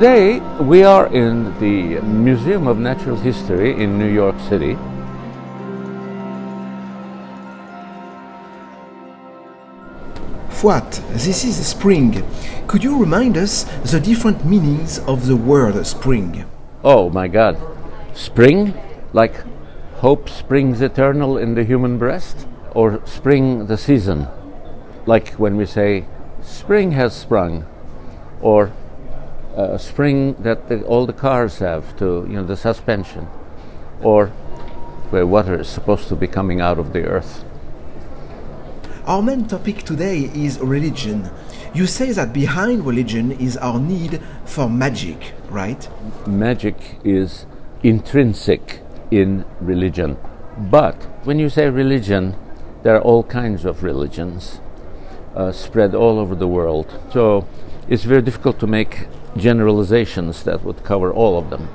Today we are in the Museum of Natural History in New York City. Fuat, this is spring. Could you remind us the different meanings of the word spring? Oh my God. Spring? Like hope springs eternal in the human breast? Or spring the season? Like when we say spring has sprung, or spring that all the cars have to, the suspension, or where water is supposed to be coming out of the earth. Our main topic today is religion. You say that behind religion is our need for magic, right? Magic is intrinsic in religion. But when you say religion, there are all kinds of religions spread all over the world. So it's very difficult to make generalizations that would cover all of them.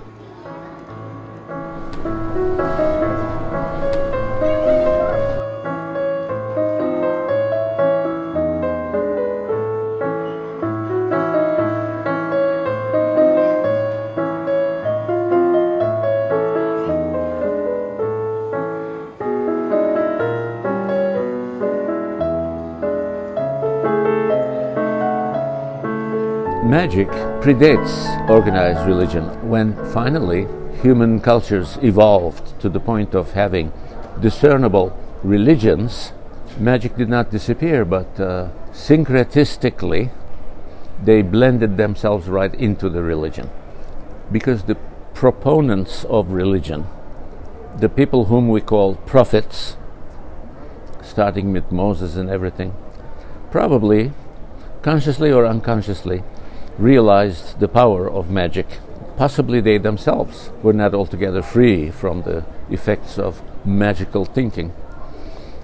Magic predates organized religion. When finally human cultures evolved to the point of having discernible religions, magic did not disappear, but syncretistically they blended themselves right into the religion. Because the proponents of religion, the people whom we call prophets, starting with Moses and everything, probably consciously or unconsciously realized the power of magic. Possibly they themselves were not altogether free from the effects of magical thinking.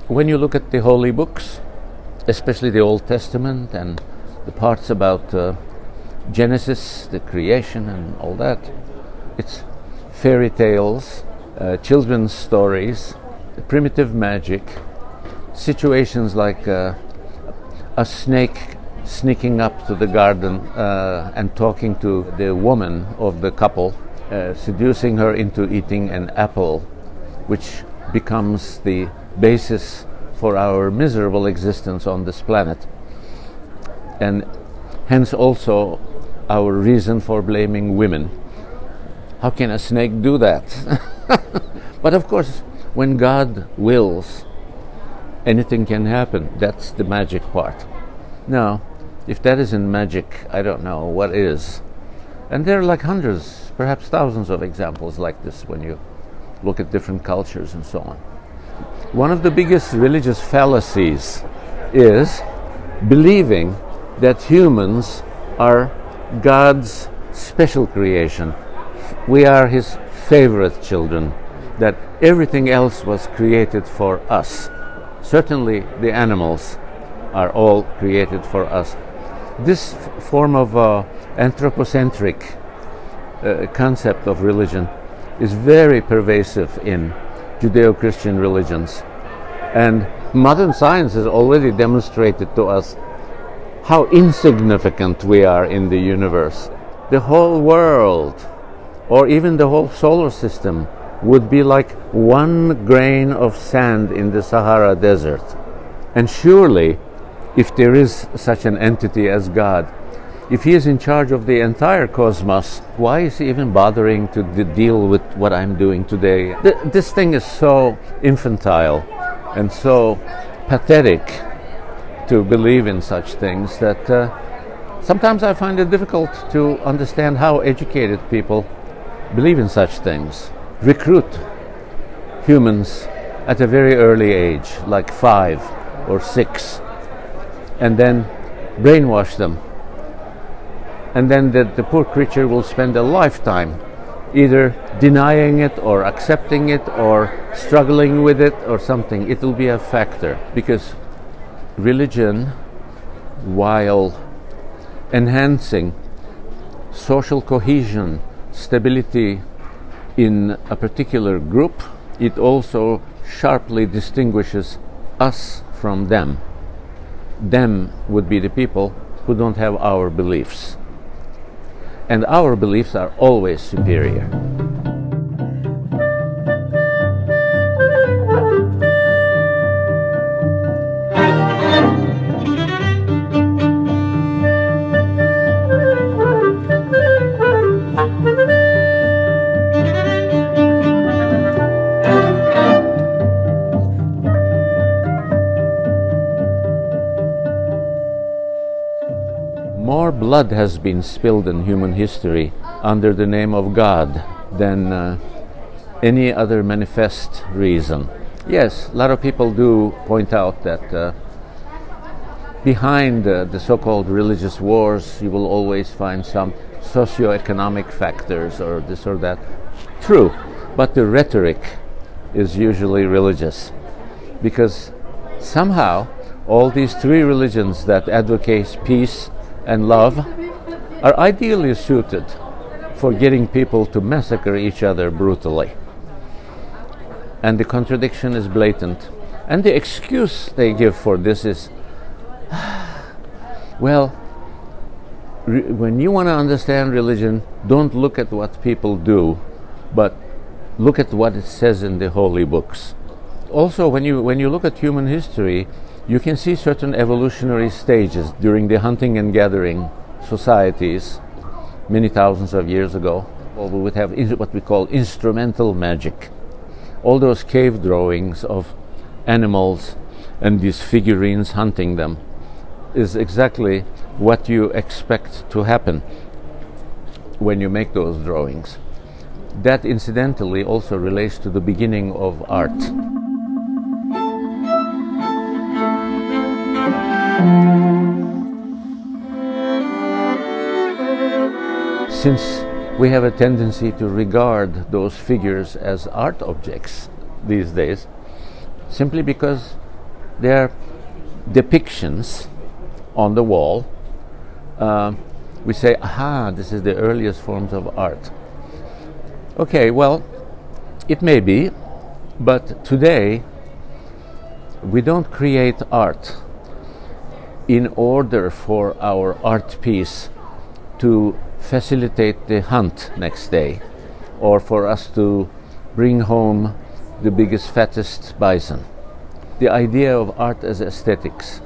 When you look at the holy books, especially the Old Testament and the parts about Genesis, the creation and all that, it's fairy tales, children's stories, primitive magic, situations like a snake sneaking up to the garden and talking to the woman of the couple, seducing her into eating an apple, which becomes the basis for our miserable existence on this planet, and hence also our reason for blaming women. How can a snake do that? But of course, when God wills, anything can happen. That's the magic part. Now, if that isn't magic, I don't know what is. And there are like hundreds, perhaps thousands of examples like this when you look at different cultures and so on. One of the biggest religious fallacies is believing that humans are God's special creation. We are His favorite children, that everything else was created for us. Certainly the animals are all created for us. This form of anthropocentric concept of religion is very pervasive in Judeo-Christian religions. And modern science has already demonstrated to us how insignificant we are in the universe. The whole world, or even the whole solar system, would be like one grain of sand in the Sahara Desert. And surely, if there is such an entity as God, if He is in charge of the entire cosmos, why is He even bothering to deal with what I'm doing today? This thing is so infantile and so pathetic to believe in such things that sometimes I find it difficult to understand how educated people believe in such things. Recruit humans at a very early age, like 5 or 6, and then brainwash them. And then the poor creature will spend a lifetime either denying it or accepting it or struggling with it or something. It will be a factor, because religion, while enhancing social cohesion, stability in a particular group, it also sharply distinguishes us from them. Them would be the people who don't have our beliefs. and our beliefs are always superior. More blood has been spilled in human history under the name of God than any other manifest reason. Yes, a lot of people do point out that behind the so-called religious wars you will always find some socio-economic factors or this or that. True, but the rhetoric is usually religious, because somehow all these three religions that advocate peace and love are ideally suited for getting people to massacre each other brutally. And the contradiction is blatant. And the excuse they give for this is, well, when you want to understand religion, don't look at what people do, but look at what it says in the holy books. Also, when you look at human history, you can see certain evolutionary stages during the hunting and gathering societies many thousands of years ago. Well, we would have what we call instrumental magic. All those cave drawings of animals and these figurines hunting them is exactly what you expect to happen when you make those drawings. That incidentally also relates to the beginning of art. Since we have a tendency to regard those figures as art objects these days, simply because they are depictions on the wall, we say, aha, this is the earliest forms of art. Okay, well, it may be, but today we don't create art in order for our art piece to facilitate the hunt next day, or for us to bring home the biggest, fattest bison. The idea of art as aesthetics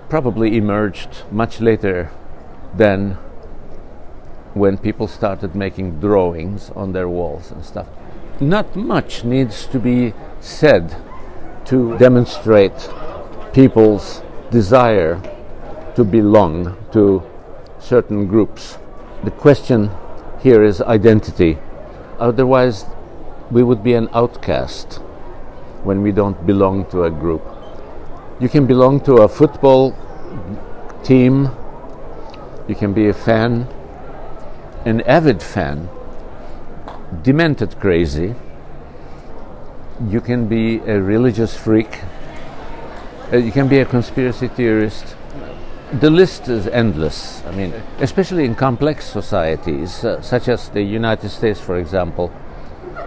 probably emerged much later than when people started making drawings on their walls and stuff. Not much needs to be said to demonstrate people's desire to belong to certain groups. The question here is identity. Otherwise, we would be an outcast when we don't belong to a group. You can belong to a football team, you can be a fan, an avid fan, demented crazy, you can be a religious freak, you can be a conspiracy theorist. The list is endless. I mean, especially in complex societies, such as the United States, for example,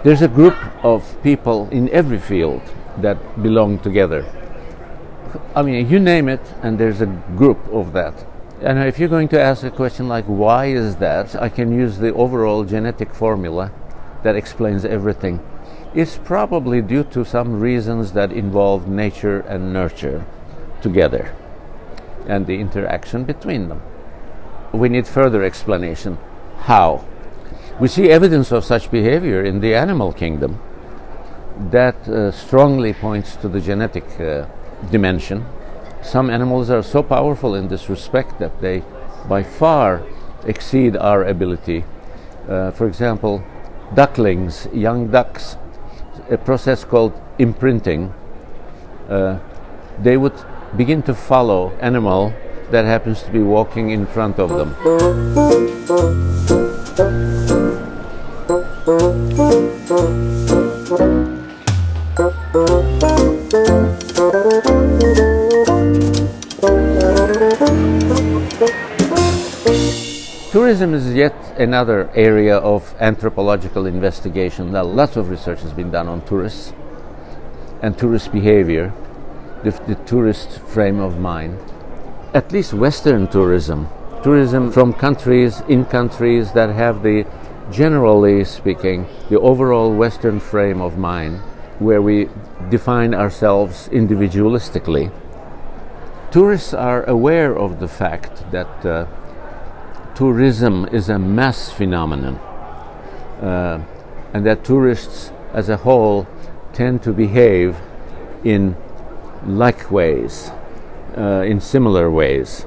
there's a group of people in every field that belong together. I mean, you name it, and there's a group of that. And if you're going to ask a question like, why is that? I can use the overall genetic formula that explains everything. It's probably due to some reasons that involve nature and nurture together, and the interaction between them. We need further explanation. How? We see evidence of such behavior in the animal kingdom that strongly points to the genetic dimension. Some animals are so powerful in this respect that they by far exceed our ability. For example, ducklings, young ducks, a process called imprinting, they would begin to follow animal that happens to be walking in front of them. Tourism is yet another area of anthropological investigation. Now, lots of research has been done on tourists and tourist behavior, the tourist frame of mind. At least Western tourism tourism from countries that have the, generally speaking, the overall Western frame of mind where we define ourselves individualistically. Tourists are aware of the fact that tourism is a mass phenomenon, and that tourists as a whole tend to behave in like ways, in similar ways.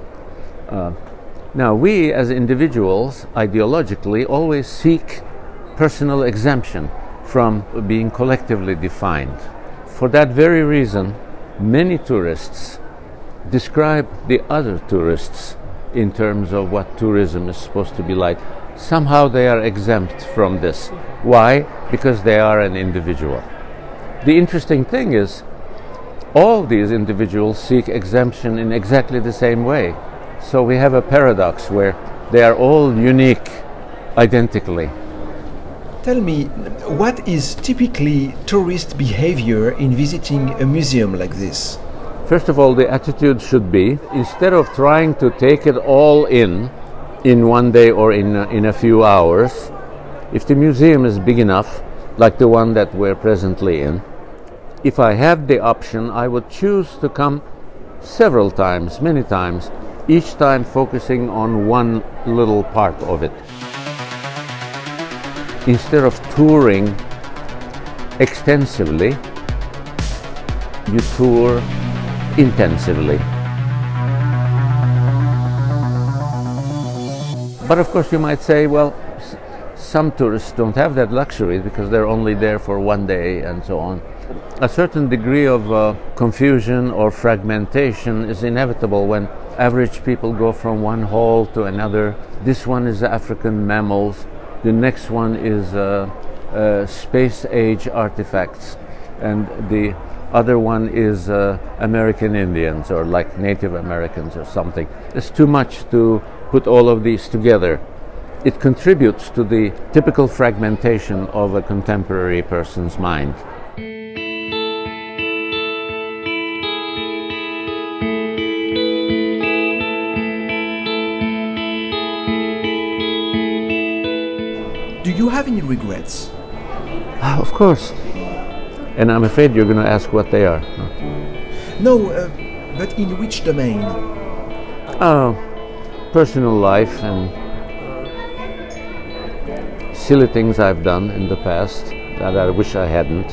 Now, we as individuals, ideologically, always seek personal exemption from being collectively defined. For that very reason, many tourists describe the other tourists in terms of what tourism is supposed to be like. Somehow they are exempt from this. Why? Because they are an individual. The interesting thing is, all these individuals seek exemption in exactly the same way. So we have a paradox where they are all unique identically. Tell me, what is typically tourist behavior in visiting a museum like this? First of all, the attitude should be, instead of trying to take it all in one day or in a few hours, if the museum is big enough, like the one that we're presently in, if I had the option, I would choose to come several times, many times, each time focusing on one little part of it. Instead of touring extensively, you tour intensively. But of course you might say, well, some tourists don't have that luxury because they're only there for one day and so on. A certain degree of confusion or fragmentation is inevitable when average people go from one hall to another. This one is African mammals, the next one is space age artifacts, and the other one is American Indians or like Native Americans or something. It's too much to put all of these together. It contributes to the typical fragmentation of a contemporary person's mind. Do you have any regrets? Of course. And I'm afraid you're going to ask what they are. No, but in which domain? Personal life and silly things I've done in the past that I wish I hadn't.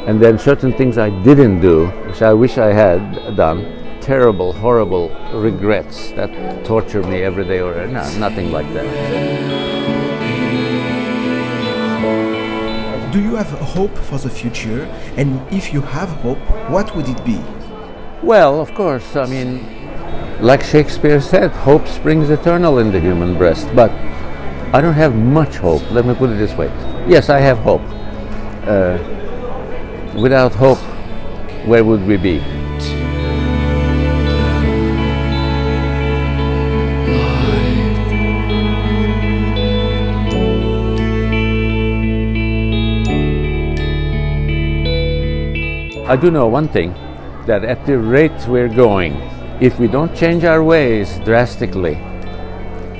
And then certain things I didn't do, which I wish I had done. Terrible, horrible regrets that torture me every day or no, nothing like that. Do you have hope for the future? And if you have hope, what would it be? Well, of course, I mean, like Shakespeare said, hope springs eternal in the human breast. But I don't have much hope. Let me put it this way. Yes, I have hope. Without hope, where would we be? I do know one thing, that at the rate we're going, if we don't change our ways drastically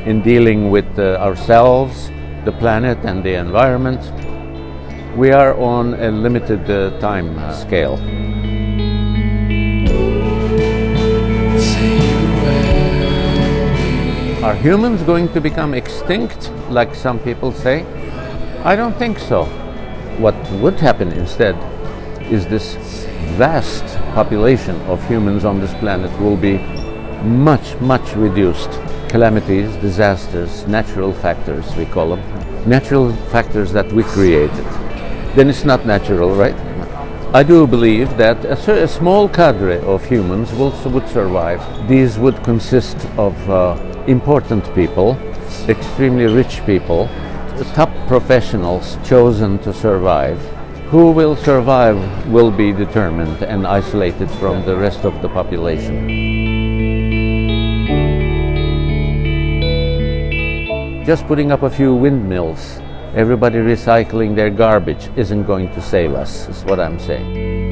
in dealing with ourselves, the planet and the environment, we are on a limited time scale. Are humans going to become extinct, like some people say? I don't think so. What would happen instead is this vast population of humans on this planet will be much, much reduced. Calamities, disasters, natural factors, we call them. Natural factors that we created. Then it's not natural, right? I do believe that a small cadre of humans would survive. These would consist of important people, extremely rich people, the top professionals chosen to survive. Who will survive will be determined and isolated from the rest of the population. Just putting up a few windmills, everybody recycling their garbage isn't going to save us, is what I'm saying.